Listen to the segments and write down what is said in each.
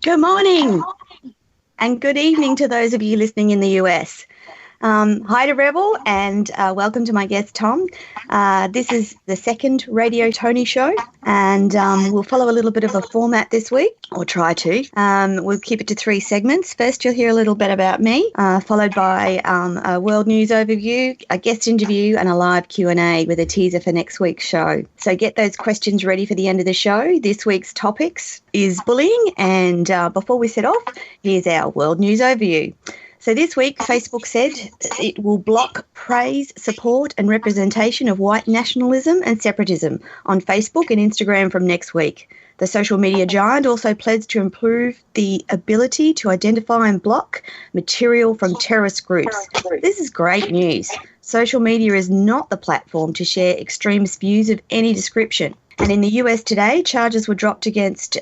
Good morning and good evening to those of you listening in the US. Hi to Rebel and welcome to my guest, Tom. This is the second Radio Toni show, and we'll follow a little bit of a format this week, or try to. We'll keep it to 3 segments. First, you'll hear a little bit about me, followed by a world news overview, a guest interview, and a live Q&A with a teaser for next week's show. So get those questions ready for the end of the show. This week's topics is bullying, and before we set off, here's our world news overview. So this week, Facebook said it will block praise, support and representation of white nationalism and separatism on Facebook and Instagram from next week. The social media giant also pledged to improve the ability to identify and block material from terrorist groups. This is great news. Social media is not the platform to share extremist views of any description. And in the US today, charges were dropped against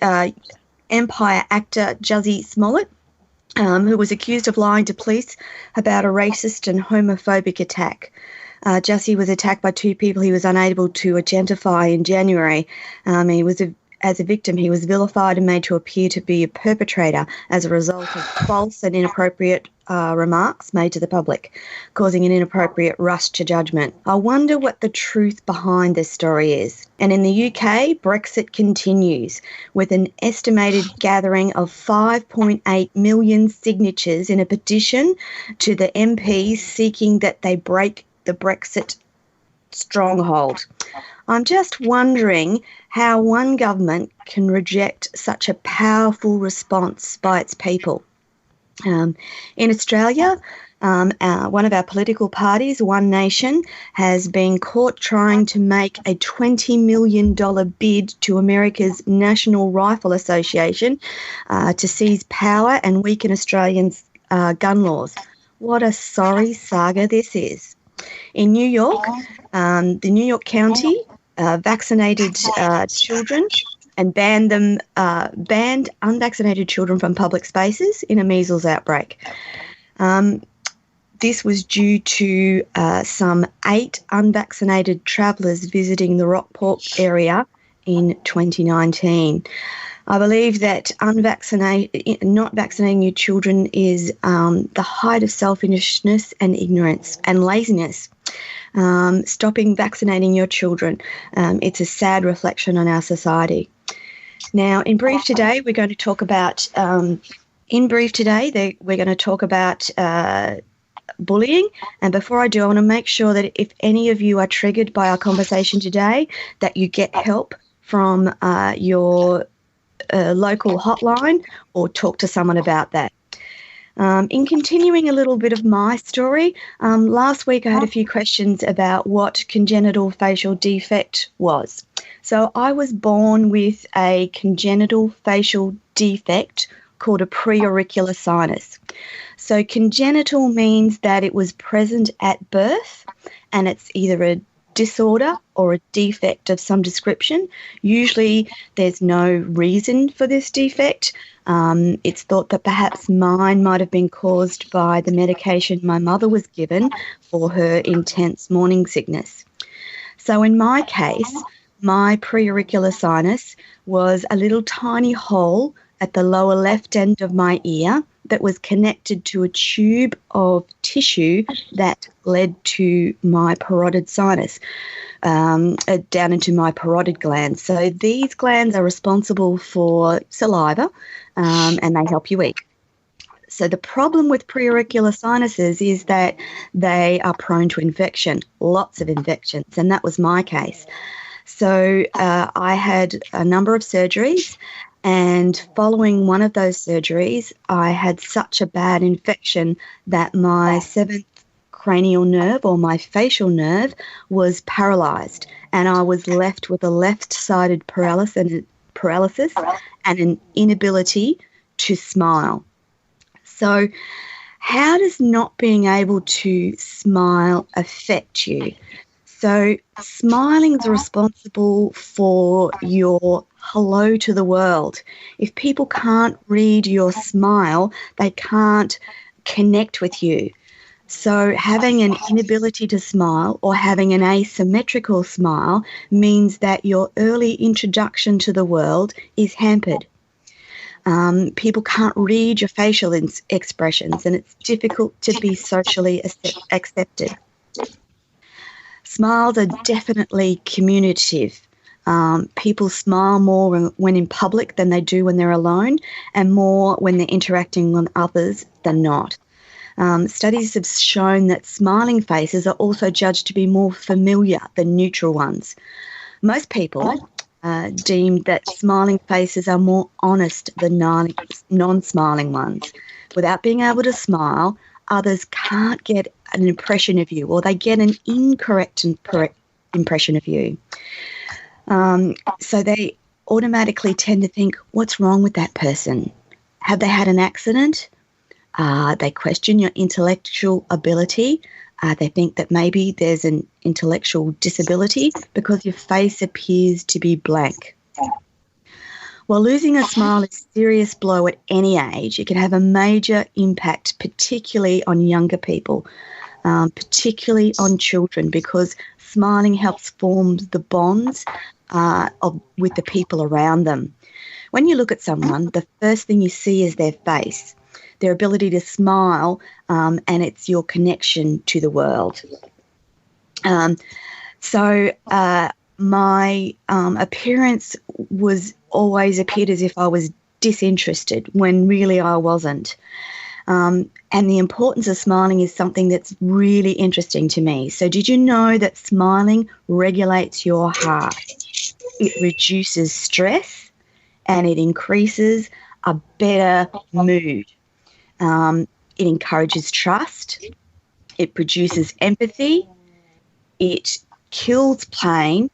Empire actor Jussie Smollett, who was accused of lying to police about a racist and homophobic attack. Jussie was attacked by 2 people he was unable to identify in January. As a victim, he was vilified and made to appear to be a perpetrator as a result of false and inappropriate remarks made to the public, causing an inappropriate rush to judgment. I wonder what the truth behind this story is. And in the UK, Brexit continues with an estimated gathering of 5.8 million signatures in a petition to the MPs seeking that they break the Brexit stronghold. I'm just wondering how one government can reject such a powerful response by its people. In Australia, one of our political parties, One Nation, has been caught trying to make a $20 million bid to America's National Rifle Association to seize power and weaken Australians' gun laws. What a sorry saga this is. In New York, the New York County vaccinated children and banned unvaccinated children from public spaces in a measles outbreak. This was due to some 8 unvaccinated travellers visiting the Rockport area in 2019. I believe that not vaccinating your children is the height of selfishness and ignorance and laziness. Stopping vaccinating your children. It's a sad reflection on our society. Now, in brief today, we're going to talk about bullying. And before I do, I want to make sure that if any of you are triggered by our conversation today, that you get help from your local hotline or talk to someone about that. In continuing a little bit of my story, last week I had a few questions about what congenital facial defect was. So I was born with a congenital facial defect called a preauricular sinus. So congenital means that it was present at birth, and it's either a disorder or a defect of some description. Usually there's no reason for this defect. It's thought that perhaps mine might have been caused by the medication my mother was given for her intense morning sickness. So in my case, my preauricular sinus was a little tiny hole at the lower left end of my ear that was connected to a tube of tissue that led to my parotid sinus, down into my parotid glands. So these glands are responsible for saliva, and they help you eat. So the problem with preauricular sinuses is that they are prone to infection, lots of infections, and that was my case. So I had a number of surgeries, and following one of those surgeries, I had such a bad infection that my 7th cranial nerve, or my facial nerve, was paralysed, and I was left with a left-sided paralysis and an inability to smile. So how does not being able to smile affect you? So smiling is responsible for your hello to the world. If people can't read your smile, they can't connect with you. So having an inability to smile or having an asymmetrical smile means that your early introduction to the world is hampered. People can't read your facial expressions, and it's difficult to be socially accepted. Smiles are definitely communicative. People smile more when in public than they do when they're alone, and more when they're interacting with others than not. Studies have shown that smiling faces are also judged to be more familiar than neutral ones. Most people deem that smiling faces are more honest than non-smiling ones. Without being able to smile, others can't get an impression of you, or they get an incorrect impression of you. So they automatically tend to think, what's wrong with that person? Have they had an accident? They question your intellectual ability. They think that maybe there's an intellectual disability because your face appears to be blank. While losing a smile is a serious blow at any age, it can have a major impact, particularly on younger people, particularly on children, because smiling helps form the bonds with the people around them. When you look at someone, the first thing you see is their face, their ability to smile, and it's your connection to the world. So my appearance always appeared as if I was disinterested when really I wasn't. And the importance of smiling is something that's really interesting to me. So did you know that smiling regulates your heart? It reduces stress and it increases a better mood. It encourages trust. It produces empathy. It kills pain.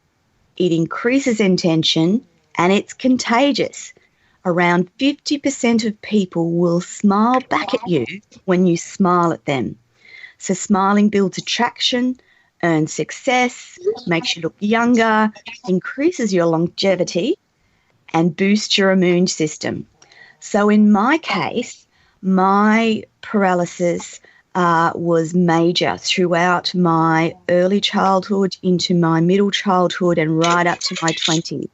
It increases intention, and it's contagious. Around 50% of people will smile back at you when you smile at them. So smiling builds attraction, earns success, makes you look younger, increases your longevity, and boosts your immune system. So in my case, my paralysis was major throughout my early childhood, into my middle childhood, and right up to my 20s.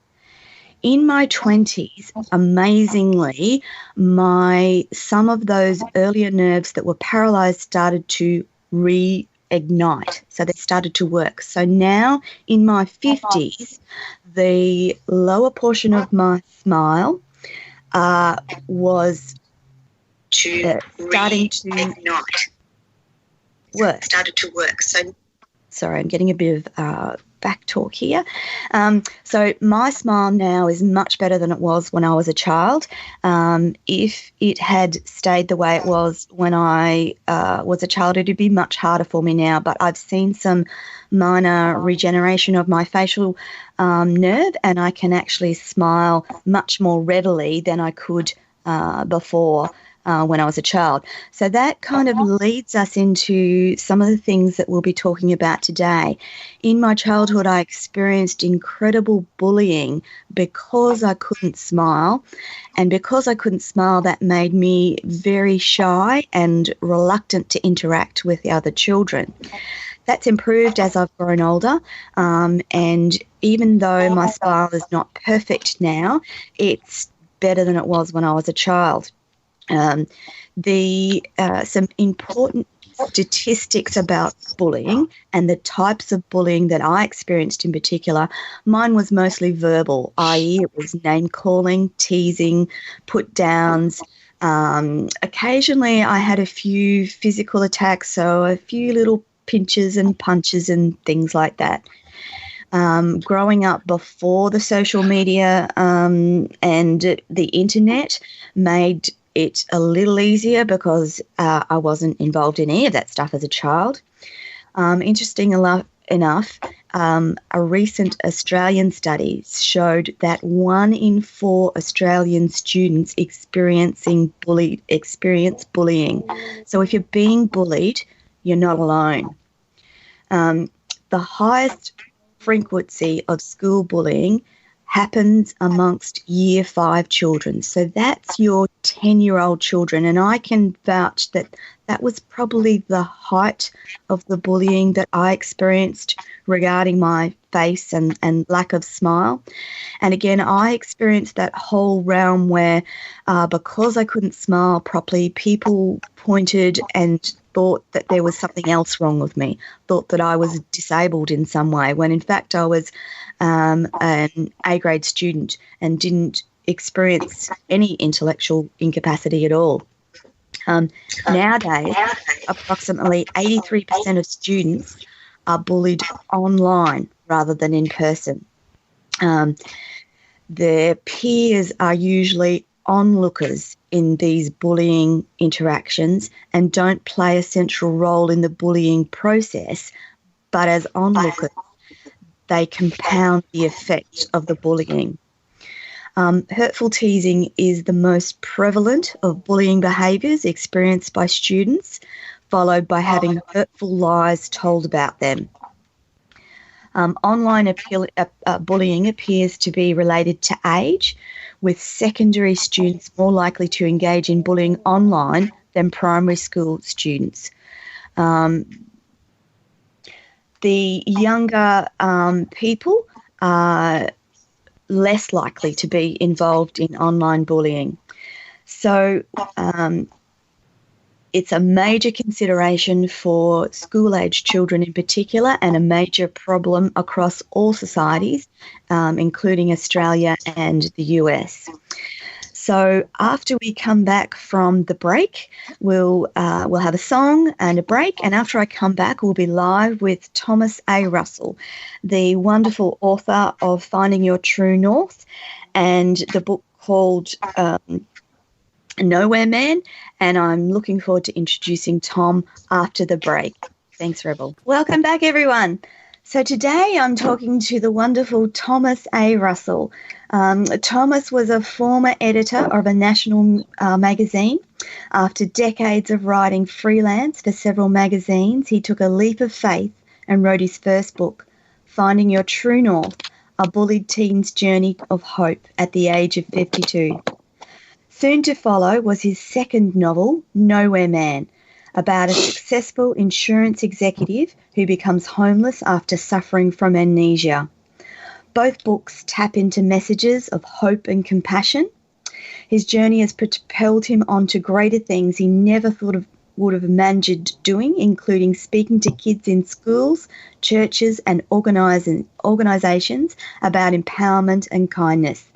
In my 20s, amazingly, some of those earlier nerves that were paralyzed started to reignite. So they started to work. So now in my 50s, the lower portion of my smile was starting to work. So sorry, I'm getting a bit of back talk here. So my smile now is much better than it was when I was a child. If it had stayed the way it was when I was a child, it would be much harder for me now. But I've seen some minor regeneration of my facial nerve, and I can actually smile much more readily than I could before. When I was a child. So that kind of leads us into some of the things that we'll be talking about today. In my childhood, I experienced incredible bullying because I couldn't smile. And because I couldn't smile, that made me very shy and reluctant to interact with the other children. That's improved as I've grown older. And even though my smile is not perfect now, it's better than it was when I was a child. Some important statistics about bullying and the types of bullying that I experienced in particular. Mine was mostly verbal, i.e. it was name-calling, teasing, put-downs. Occasionally I had a few physical attacks, so a few little pinches and punches and things like that. Growing up before the social media and the internet made it a little easier because I wasn't involved in any of that stuff as a child. Interesting enough, a recent Australian study showed that 1 in 4 Australian students experience bullying. So if you're being bullied, you're not alone. The highest frequency of school bullying happens amongst Year 5 children. So that's your 10-year-old children. And I can vouch that that was probably the height of the bullying that I experienced regarding my face and lack of smile. And again, I experienced that whole realm where because I couldn't smile properly, people pointed and thought that there was something else wrong with me, thought that I was disabled in some way, when in fact I was an A-grade student and didn't experience any intellectual incapacity at all. Nowadays, approximately 83% of students are bullied online rather than in person. Their peers are usually onlookers in these bullying interactions and don't play a central role in the bullying process, but as onlookers, they compound the effect of the bullying. Hurtful teasing is the most prevalent of bullying behaviours experienced by students, followed by having hurtful lies told about them. Online bullying appears to be related to age, with secondary students more likely to engage in bullying online than primary school students. The younger people are less likely to be involved in online bullying. So it's a major consideration for school-age children in particular, and a major problem across all societies, including Australia and the US. So after we come back from the break, we'll have a song and a break, and after I come back, we'll be live with Thomas A. Russell, the wonderful author of Finding Your True North and the book called Nowhere Man, and I'm looking forward to introducing Tom after the break. Thanks, Rebel. Welcome back, everyone. So today I'm talking to the wonderful Thomas A. Russell. Thomas was a former editor of a national magazine. After decades of writing freelance for several magazines, he took a leap of faith and wrote his first book, Finding Your True North, a bullied teen's journey of hope at the age of 52. Soon to follow was his second novel, Nowhere Man, about a successful insurance executive who becomes homeless after suffering from amnesia. Both books tap into messages of hope and compassion. His journey has propelled him on to greater things he never thought would have imagined doing, including speaking to kids in schools, churches and organisations about empowerment and kindness.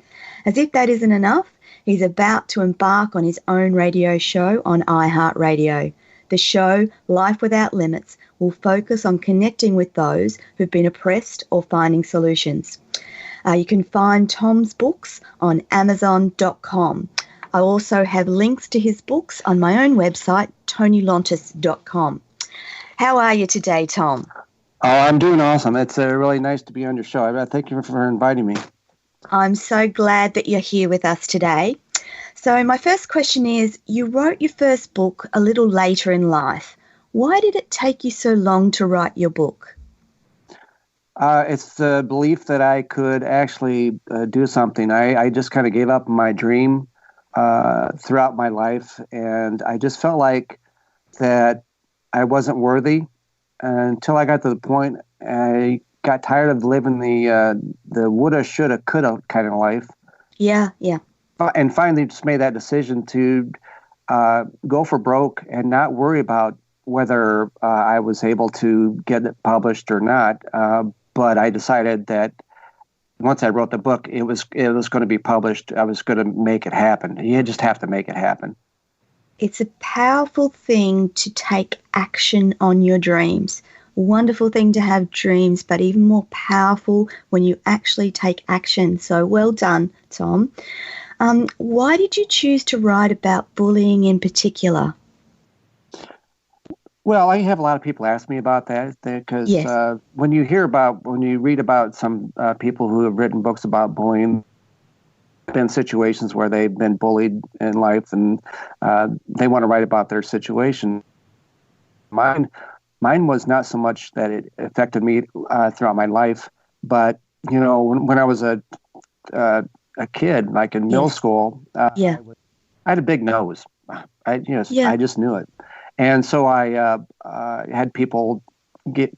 As if that isn't enough, he's about to embark on his own radio show on iHeartRadio. The show, Life Without Limits, will focus on connecting with those who've been oppressed or finding solutions. You can find Tom's books on Amazon.com. I also have links to his books on my own website, ToniLontis.com. How are you today, Tom? Oh, I'm doing awesome. It's really nice to be on your show. Thank you for inviting me. I'm so glad that you're here with us today. So my first question is, you wrote your first book a little later in life. Why did it take you so long to write your book? It's the belief that I could actually do something. I just kind of gave up my dream throughout my life, and I just felt like that I wasn't worthy until I got to the point I got tired of living the woulda, shoulda, coulda kind of life. Yeah. And finally just made that decision to go for broke and not worry about whether I was able to get it published or not. But I decided that once I wrote the book, it was going to be published. I was going to make it happen. You just have to make it happen. It's a powerful thing to take action on your dreams. Wonderful thing to have dreams, but even more powerful when you actually take action. So well done, Tom. Why did you choose to write about bullying in particular? Well, I have a lot of people ask me about that because yes. when you read about some people who have written books about bullying, been situations where they've been bullied in life and they want to write about their situation. Mine was not so much that it affected me throughout my life, but when I was a kid, like in middle school, I had a big nose. I just knew it. And so I had people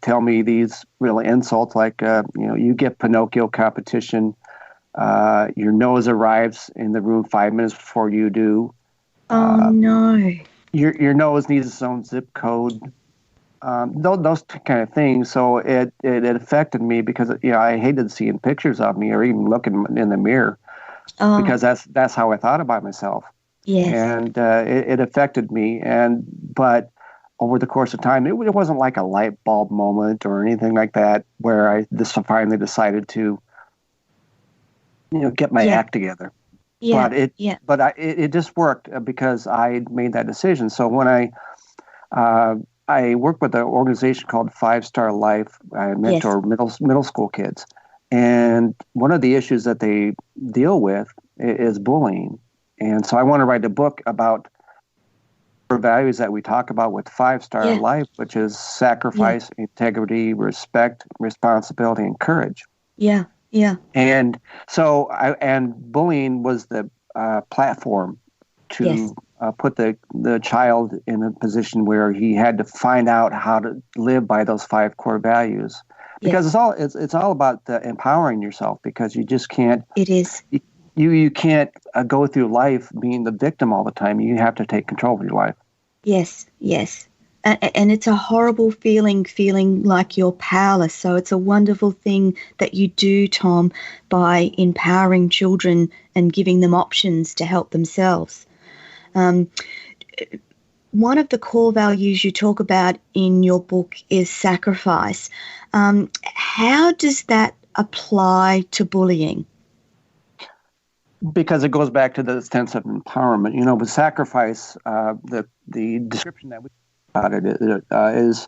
tell me these really insults like, you get Pinocchio competition. Your nose arrives in the room 5 minutes before you do. Oh, no. Your nose needs its own zip code. Those kind of things. So it affected me because I hated seeing pictures of me or even looking in the mirror because that's how I thought about myself. Yes. And it affected me. But over the course of time, it wasn't like a light bulb moment or anything like that where I just finally decided to get my act together. Yeah. But it just worked because I made that decision. So when I work with an organization called 5 Star Life. I mentor middle school kids. And one of the issues that they deal with is bullying. And so I want to write a book about the values that we talk about with 5 Star Life, which is sacrifice, integrity, respect, responsibility, and courage. Yeah, yeah. And so, bullying was the platform to put the child in a position where he had to find out how to live by those 5 core values. Because it's all about empowering yourself. Because you just can't. It is. You can't go through life being the victim all the time. You have to take control of your life. Yes, yes. And it's a horrible feeling like you're powerless. So it's a wonderful thing that you do, Tom, by empowering children and giving them options to help themselves. One of the core values you talk about in your book is sacrifice. How does that apply to bullying? Because it goes back to the sense of empowerment. With sacrifice, the description that we about it is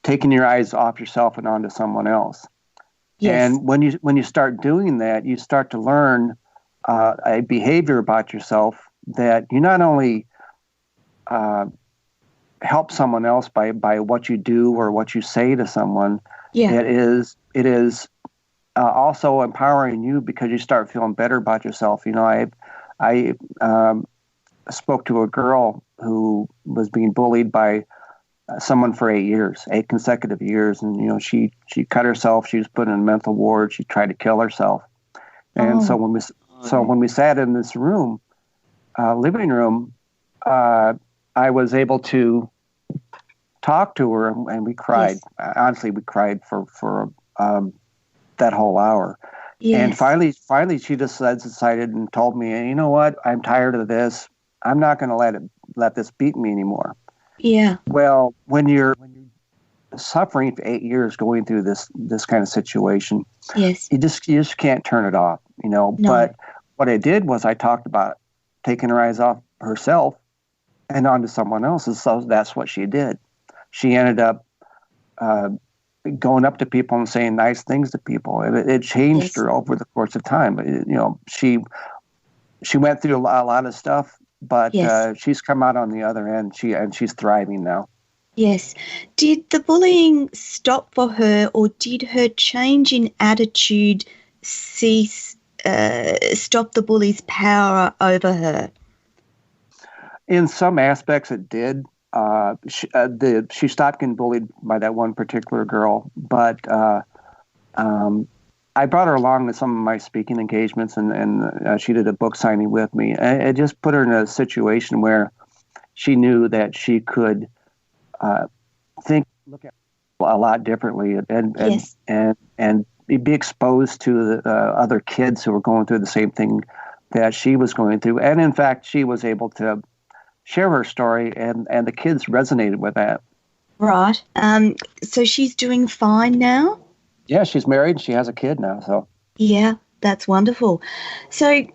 taking your eyes off yourself and onto someone else. Yes. And when you start doing that, you start to learn a behavior about yourself that you not only help someone else by what you do or what you say to someone. Yeah. It is also empowering you because you start feeling better about yourself. I spoke to a girl who was being bullied by someone for 8 consecutive years. And, she cut herself. She was put in a mental ward. She tried to kill herself. And so when we sat in this room, living room, I was able to talk to her and we cried. Yes. Honestly, we cried for that whole hour. Yes. And finally she just decided and told me, you know what, I'm tired of this. I'm not going to let this beat me anymore. Yeah. Well, when you're suffering for 8 years going through this kind of situation, yes, you just can't turn it off, No. But what I did was I talked about taking her eyes off herself and onto someone else's. So that's what she did. She ended up going up to people and saying nice things to people. It changed her over the course of time. She went through a lot of stuff, but she's come out on the other end. She's thriving now. Yes. Did the bullying stop for her, or did her change in attitude stop the bully's power over her? In some aspects, it did. She stopped getting bullied by that one particular girl, but I brought her along to some of my speaking engagements, and she did a book signing with me. And it just put her in a situation where she knew that she could look at a lot differently, and be exposed to the other kids who were going through the same thing that she was going through. And in fact, she was able to share her story, and the kids resonated with that. Right. So she's doing fine now? Yeah, she's married and she has a kid now. So. Yeah, that's wonderful. So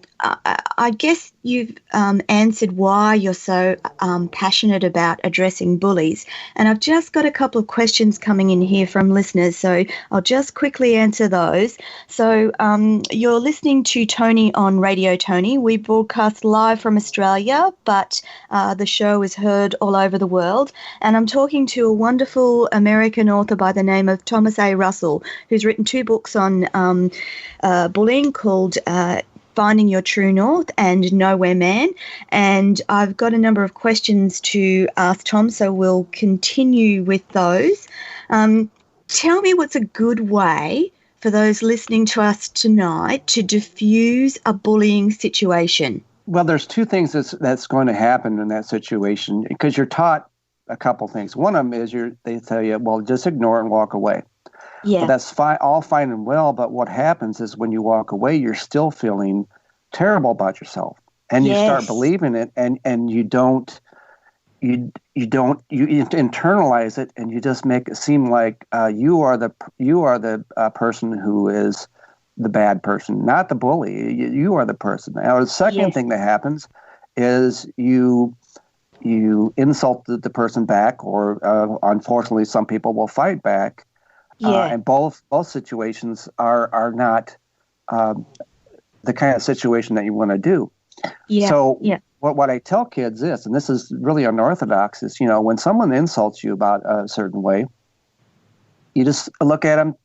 I guess you've answered why you're so passionate about addressing bullies. And I've just got a couple of questions coming in here from listeners, so I'll just quickly answer those. So you're listening to Toni on Radio Toni. We broadcast live from Australia, but the show is heard all over the world. And I'm talking to a wonderful American author by the name of Thomas A. Russell, who's written 2 books on bullying called Finding Your True North and Nowhere Man. And I've got a number of questions to ask Tom, so we'll continue with those. Tell me what's a good way for those listening to us tonight to diffuse a bullying situation. Well, there's two things that's going to happen in that situation, because you're taught a couple things. One of them is they tell you, well, just ignore it and walk away. Yeah. Well, that's fine, all fine and well, but what happens is when you walk away, you're still feeling terrible about yourself, and you start believing it, and you internalize it, and you just make it seem like you are the person who is the bad person, not the bully. You are the person. Now, the second thing that happens is you insult the person back, or unfortunately, some people will fight back. And both situations are not the kind of situation that you want to do. Yeah. So what I tell kids is, and this is really unorthodox, is, when someone insults you about a certain way, you just look at them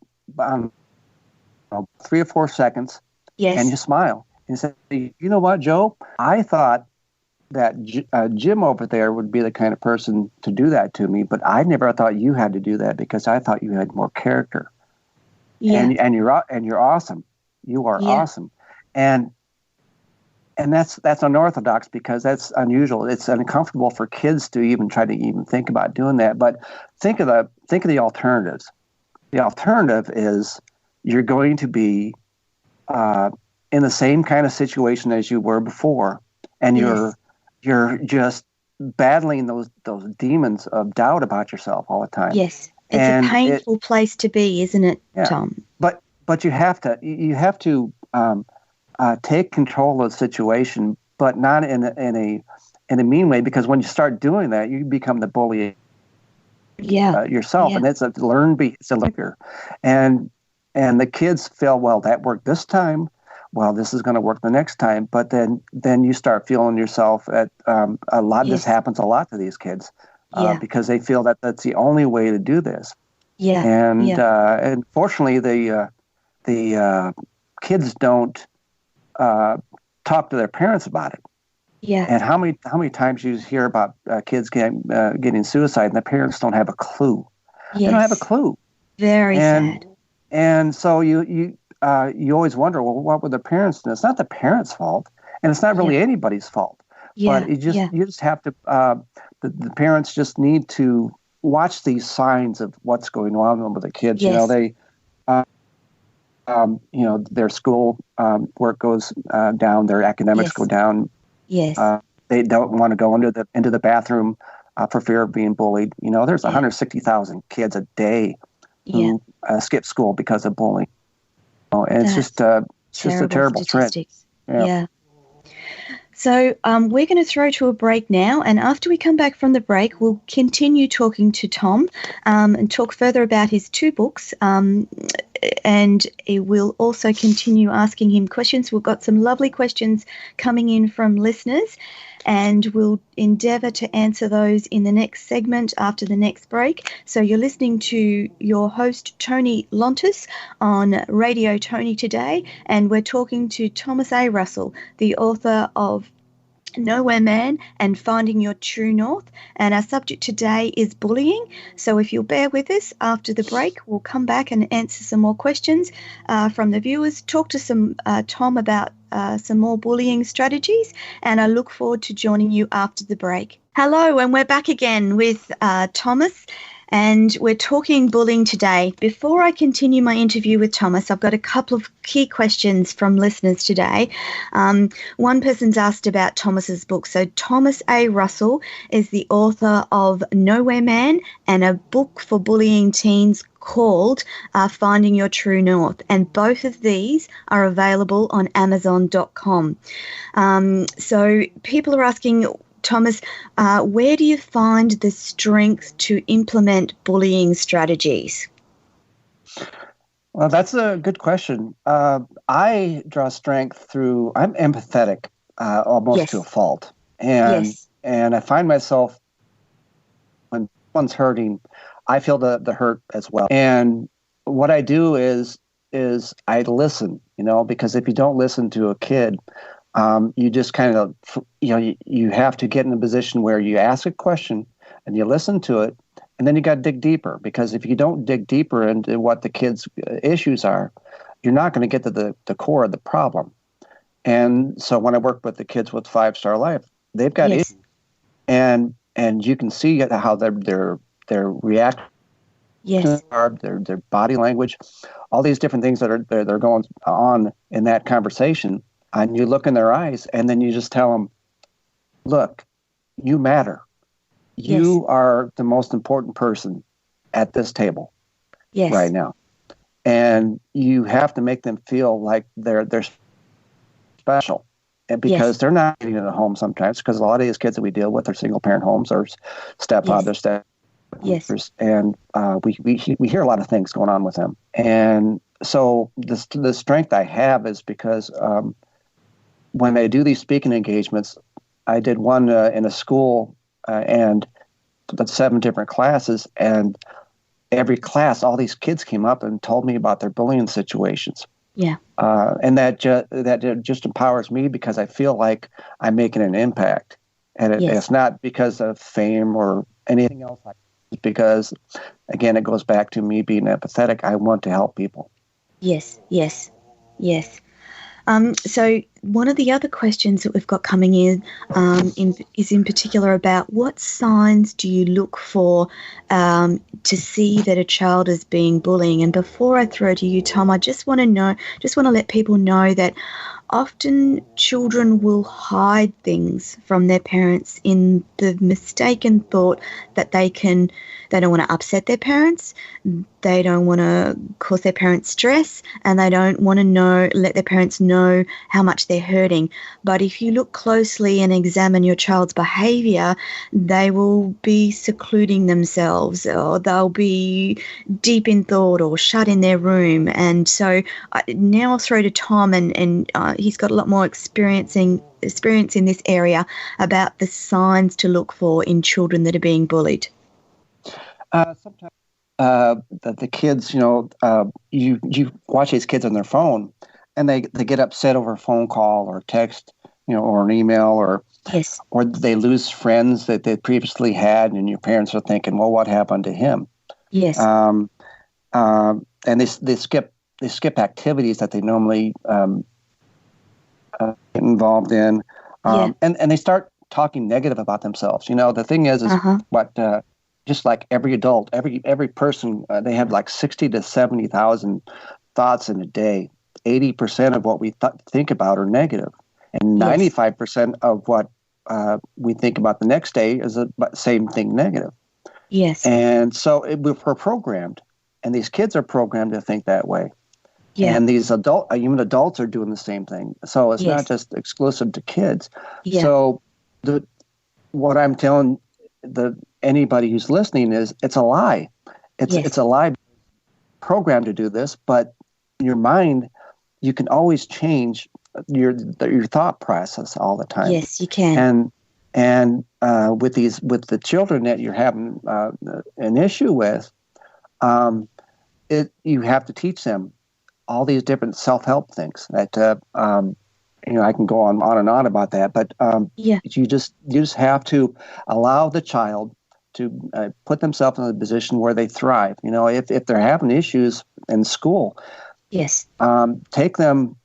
3 or 4 seconds, and you smile and say, you know what, Joe? I thought that Jim over there would be the kind of person to do that to me, but I never thought you had to do that because I thought you had more character. Yeah. And you're awesome. You are awesome. And that's unorthodox because that's unusual. It's uncomfortable for kids to even try to even think about doing that. But think of the alternatives. The alternative is you're going to be in the same kind of situation as you were before, and you're just battling those demons of doubt about yourself all the time. Yes, it's a painful place to be, isn't it, Tom? But you have to take control of the situation, but not in a mean way, because when you start doing that, you become the bully yourself, and it's a behavior, and the kids feel, well, that worked this time. Well, this is going to work the next time. But then you start feeling yourself at a lot. This happens a lot to these kids because they feel that that's the only way to do this. Yeah. And fortunately, the kids don't talk to their parents about it. Yeah. And how many times you hear about kids getting suicide, and the parents don't have a clue. Yes. They don't have a clue. Very sad. And so you always wonder, well, what were the parents doing? It's not the parents' fault, and it's not really anybody's fault. Yeah. But you just have to. The parents just need to watch these signs of what's going on with the kids. Yes. Their school work goes down, their academics go down. Yes. They don't want to go into the bathroom for fear of being bullied. There's 160,000 kids a day who skip school because of bullying. And it's just a terrible trend. Yeah. So we're going to throw to a break now, and after we come back from the break, we'll continue talking to Tom and talk further about his 2 books, and we'll also continue asking him questions. We've got some lovely questions coming in from listeners, and we'll endeavour to answer those in the next segment after the next break. So you're listening to your host, Toni Lontis, on Radio Toni today, and we're talking to Thomas A. Russell, the author of Nowhere Man and Finding Your True North, and our subject today is bullying. So if you'll bear with us after the break, we'll come back and answer some more questions from the viewers, talk to Tom about some more bullying strategies, and I look forward to joining you after the break. Hello, and we're back again with Thomas, and we're talking bullying today. Before I continue my interview with Thomas, I've got a couple of key questions from listeners today. One person's asked about Thomas's book. So Thomas A. Russell is the author of Nowhere Man and a book for bullying teens called Finding Your True North, and both of these are available on Amazon.com. So people are asking, Thomas, where do you find the strength to implement bullying strategies? Well, that's a good question. I draw strength through, I'm empathetic almost to a fault. And I find myself, when someone's hurting, I feel the hurt as well. And what I do is is I listen, because if you don't listen to a kid, you just kind of, you have to get in a position where you ask a question and you listen to it, and then you got to dig deeper, because if you don't dig deeper into what the kids' issues are, you're not going to get to the core of the problem. And so when I work with the kids with 5-Star Life, they've got issues, and you can see how their reaction, their body language, all these different things that are going on in that conversation. And you look in their eyes, and then you just tell them, look, you matter. You are the most important person at this table right now. And you have to make them feel like they're special. And because they're not getting it at home sometimes, because a lot of these kids that we deal with are single-parent homes or stepfathers, stepmothers, and we hear a lot of things going on with them. And so the strength I have is because when I do these speaking engagements, I did one in a school and that's 7 different classes, and every class, all these kids came up and told me about their bullying situations. And that just empowers me, because I feel like I'm making an impact, and it's not because of fame or anything else. It's because, again, it goes back to me being empathetic. I want to help people. Yes. So one of the other questions that we've got coming in is in particular about what signs do you look for to see that a child is being bullying? And before I throw to you, Tom, I just want to let people know that often children will hide things from their parents in the mistaken thought that they don't want to upset their parents, they don't want to cause their parents stress, and they don't want to let their parents know how much they're hurting. But if you look closely and examine your child's behavior, they will be secluding themselves, or they'll be deep in thought or shut in their room. And so now I'll throw to Tom, and he's got a lot more experience in this area about the signs to look for in children that are being bullied. Sometimes the kids, you watch these kids on their phone, and they get upset over a phone call or text, or an email, or they lose friends that they previously had, and your parents are thinking, well, what happened to him? And they skip activities that they normally get involved in, and they start talking negative about themselves. The thing is just like every adult, every person, they have like 60 to 70,000 thoughts in a day. 80% of what we think about are negative, and 95% of what we think about the next day is the same thing negative. And so we're programmed, and these kids are programmed to think that way. And these even adults are doing the same thing. So it's not just exclusive to kids. So what I'm telling anybody who's listening is it's a lie. It's a lie, programmed to do this, but your mind, you can always change your thought process all the time. Yes, you can. And with the children that you're having an issue with, you have to teach them all these different self-help things that I can go on and on about that, but you just have to allow the child to put themselves in a position where they thrive. If they're having issues in school, have them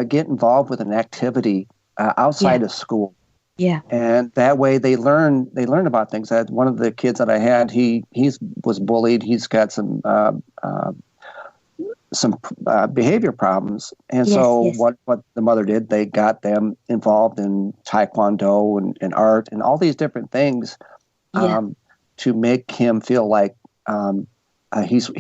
get involved with an activity outside of school. And that way they learn about things. One of the kids that I had, he was bullied. He's got some behavior problems, and what the mother did, they got them involved in taekwondo and art and all these different things to make him feel like he's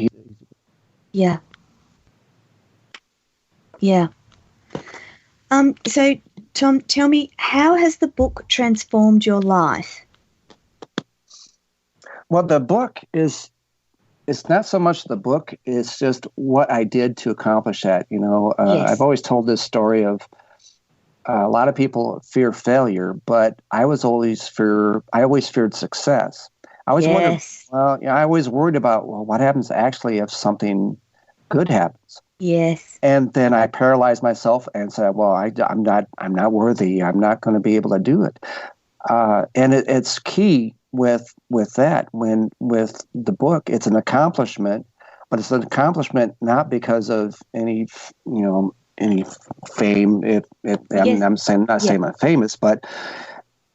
So Tom, tell me, how has the book transformed your life? Well, the book it's not so much the book, it's just what I did to accomplish that. I've always told this story of a lot of people fear failure, but I always feared success. I always worried about, what happens actually if something good happens? Yes. And then I paralyzed myself and said, well, I'm not worthy. I'm not going to be able to do it. And it's key with that. When with the book, it's an accomplishment, but it's an accomplishment not because of any fame. Yes. I'm saying not saying I'm famous,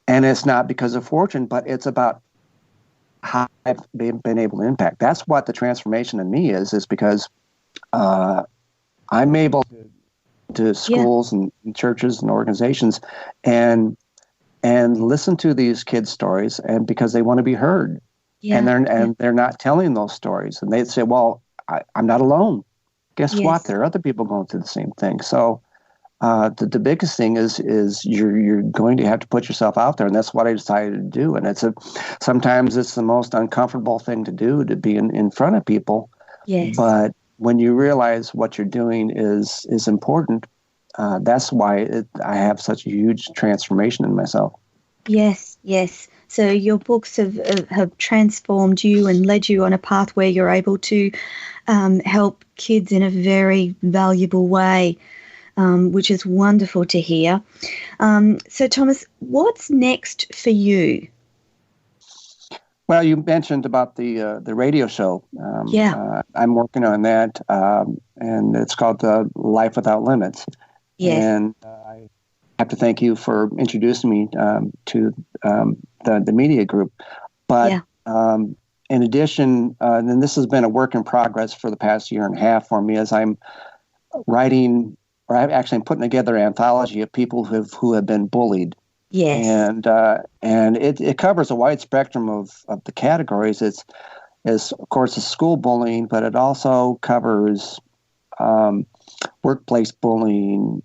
and it's not because of fortune, but it's about how I've been able to impact. That's what the transformation in me is because I'm able to schools and churches and organizations and listen to these kids' stories, and because they want to be heard, and they're not telling those stories, and they say, "Well, I'm not alone." Guess what? There are other people going through the same thing. So the biggest thing is you're going to have to put yourself out there, and that's what I decided to do. And sometimes it's the most uncomfortable thing to do, to be in front of people. Yes. But when you realize what you're doing is important, that's why I have such a huge transformation in myself. Yes, yes. So your books have transformed you and led you on a path where you're able to help kids in a very valuable way, which is wonderful to hear. So, Thomas, what's next for you? Well, you mentioned about the radio show. I'm working on that, and it's called Life Without Limits. Yes. And I have to thank you for introducing me to the media group. But in addition, and this has been a work in progress for the past year and a half for me, as I'm writing, or I'm putting together an anthology of people who have been bullied. Yes. And it covers a wide spectrum of the categories. It's of course it's school bullying, but it also covers workplace bullying,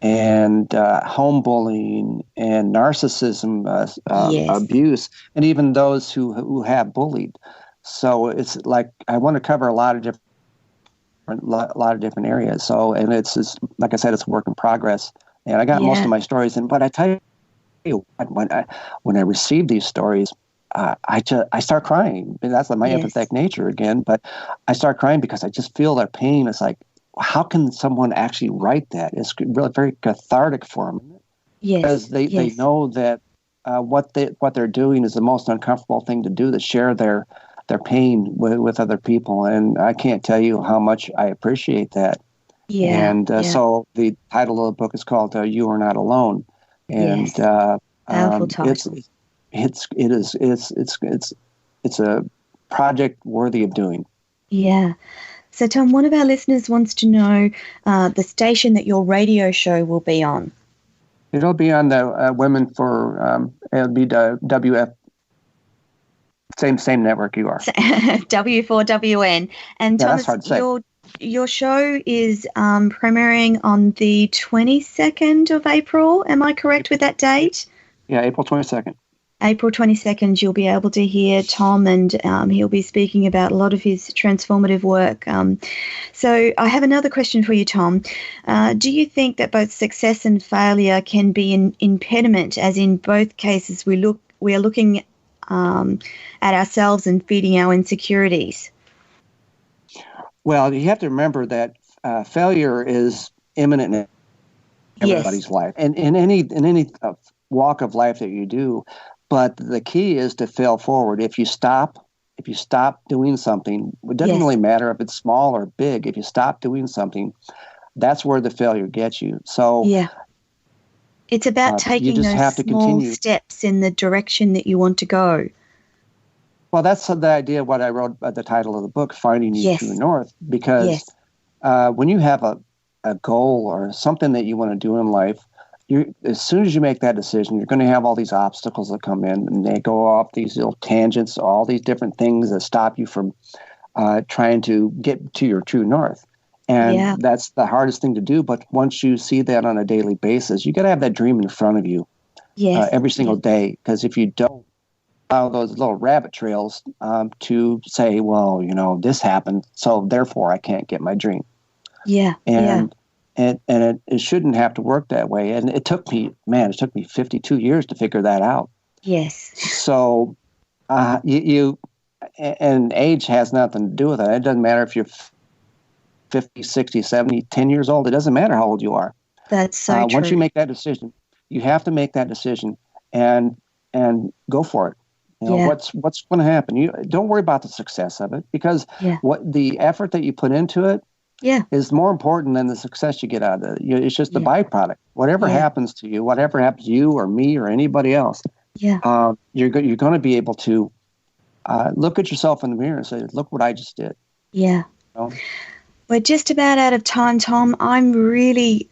and home bullying, and narcissism, abuse, and even those who have bullied. So it's like I want to cover a lot of different areas. So, and it's like I said, it's a work in progress. And I got most of my stories in, but I tell you, when I receive these stories, I start crying. That's my empathetic nature again. But I start crying because I just feel their pain. It's like, how can someone actually write that? It's really very cathartic for them. Yes, because they know that what they're doing is the most uncomfortable thing to do, to share their pain with other people. And I can't tell you how much I appreciate that. So the title of the book is called "You Are Not Alone," and powerful title. It's a project worthy of doing. Yeah. So, Tom, one of our listeners wants to know the station that your radio show will be on. It'll be on the Women for. It'll be the WF. Same network you are. W4WN. And Thomas, that's hard to say. Your show is premiering on the 22nd of April. Am I correct with that date? Yeah, April 22nd. April 22nd, you'll be able to hear Tom, and he'll be speaking about a lot of his transformative work. So I have another question for you, Tom. Do you think that both success and failure can be an impediment, as in both cases we are looking at ourselves and feeding our insecurities? Well, you have to remember that failure is imminent in everybody's life, and in any walk of life that you do. But the key is to fail forward. If you stop doing something, it doesn't really matter if it's small or big. If you stop doing something, that's where the failure gets you. So it's about taking those small steps in the direction that you want to go. Well, that's the idea of what I wrote at the title of the book, Finding Your True North, because when you have a goal or something that you want to do in life, as soon as you make that decision, you're going to have all these obstacles that come in, and they go off these little tangents, all these different things that stop you from trying to get to your true north. And that's the hardest thing to do. But once you see that on a daily basis, you got to have that dream in front of you every single day. Because if you don't follow those little rabbit trails to say, well, this happened, so therefore I can't get my dream. And it shouldn't have to work that way. And it took me 52 years to figure that out. Yes. So and age has nothing to do with it. It doesn't matter if you're 50, 60, 70, 10 years old. It doesn't matter how old you are. That's so true. Once you make that decision, you have to make that decision and go for it. You know, what's going to happen? You don't worry about the success of it, because what the effort that you put into it is more important than the success you get out of it. It's just the byproduct. Whatever happens to you, whatever happens to you or me or anybody else, you're going to be able to look at yourself in the mirror and say, look what I just did. Yeah. You know? We're just about out of time, Tom. I'm really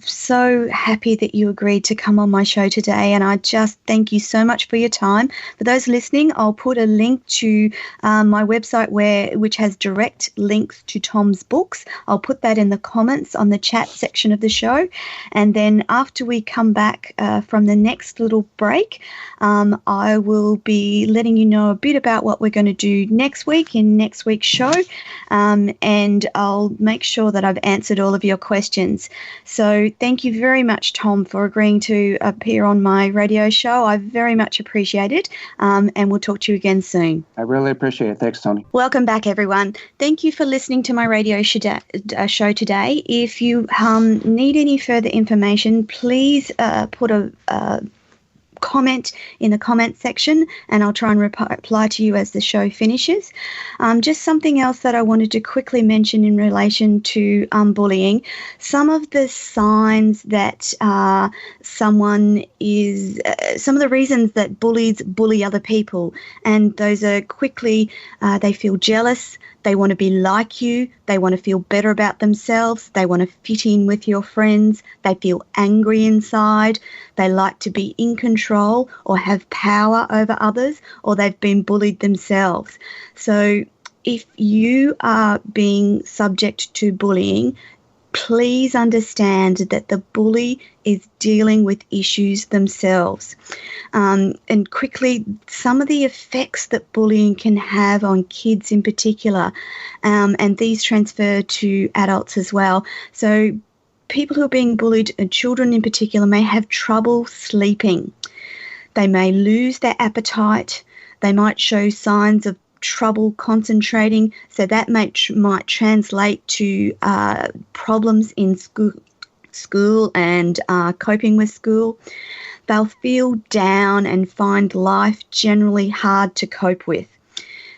so happy that you agreed to come on my show today, and I just thank you so much for your time. For those listening, I'll put a link to my website which has direct links to Tom's books. I'll put that in the comments on the chat section of the show, and then after we come back from the next little break, I will be letting you know a bit about what we're going to do next week in next week's show, and I'll make sure that I've answered all of your questions. So thank you very much, Tom, for agreeing to appear on my radio show. I very much appreciate it, and we'll talk to you again soon. I really appreciate it. Thanks, Toni. Welcome back, everyone. Thank you for listening to my radio show today. If you need any further information, please put a comment in the comment section, and I'll try and reply to you as the show finishes. Just something else that I wanted to quickly mention in relation to bullying. Some of the signs that some of the reasons that bullies bully other people, and those are quickly, they feel jealous, they want to be like you, they want to feel better about themselves, they want to fit in with your friends, they feel angry inside, they like to be in control or have power over others, or they've been bullied themselves. So if you are being subject to bullying, please understand that the bully is dealing with issues themselves. And quickly, some of the effects that bullying can have on kids in particular, and these transfer to adults as well. So people who are being bullied, and children in particular, may have trouble sleeping. They may lose their appetite. They might show signs of trouble concentrating, so that might translate to problems in school and coping with school. They'll feel down and find life generally hard to cope with.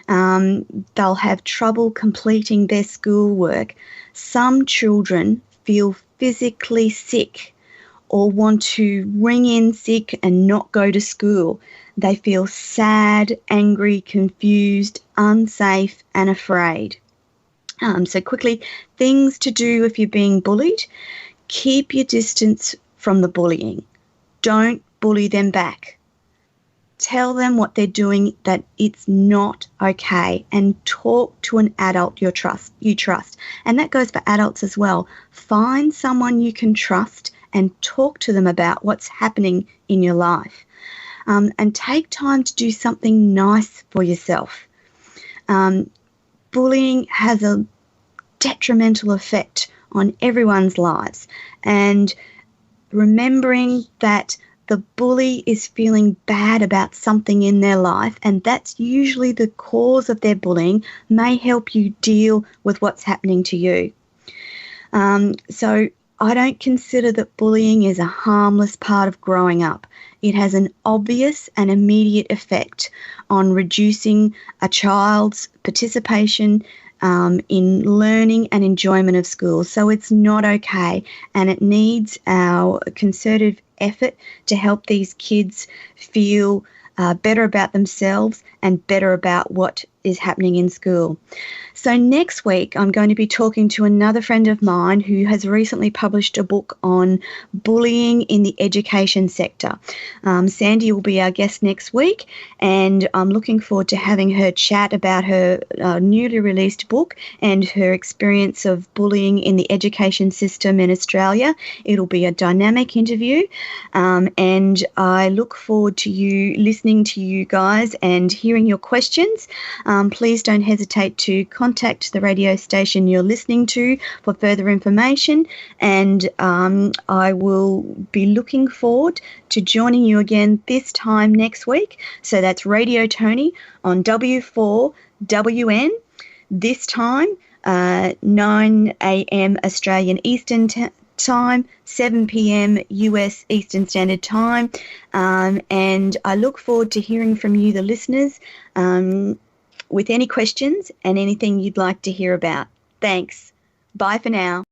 They'll have trouble completing their schoolwork. Some children feel physically sick or want to ring in sick and not go to school. They feel sad, angry, confused, unsafe, and afraid. So quickly, things to do if you're being bullied: keep your distance from the bullying. Don't bully them back. Tell them what they're doing, that it's not okay, and talk to an adult you trust. And that goes for adults as well. Find someone you can trust and talk to them about what's happening in your life. And take time to do something nice for yourself. Bullying has a detrimental effect on everyone's lives, and remembering that the bully is feeling bad about something in their life, and that's usually the cause of their bullying, may help you deal with what's happening to you. So I don't consider that bullying is a harmless part of growing up. It has an obvious and immediate effect on reducing a child's participation in learning and enjoyment of school. So it's not okay, and it needs our concerted effort to help these kids feel better about themselves and better about what is happening in school. So next week, I'm going to be talking to another friend of mine who has recently published a book on bullying in the education sector. Sandy will be our guest next week, and I'm looking forward to having her chat about her newly released book and her experience of bullying in the education system in Australia. It'll be a dynamic interview, and I look forward to you listening to you guys and hearing your questions. Please don't hesitate to contact the radio station you're listening to for further information, and I will be looking forward to joining you again this time next week. So that's Radio Toni on W4WN, this time 9 a.m. Australian Eastern Time, 7 p.m. US Eastern Standard Time. And I look forward to hearing from you, the listeners, with any questions and anything you'd like to hear about. Thanks. Bye for now.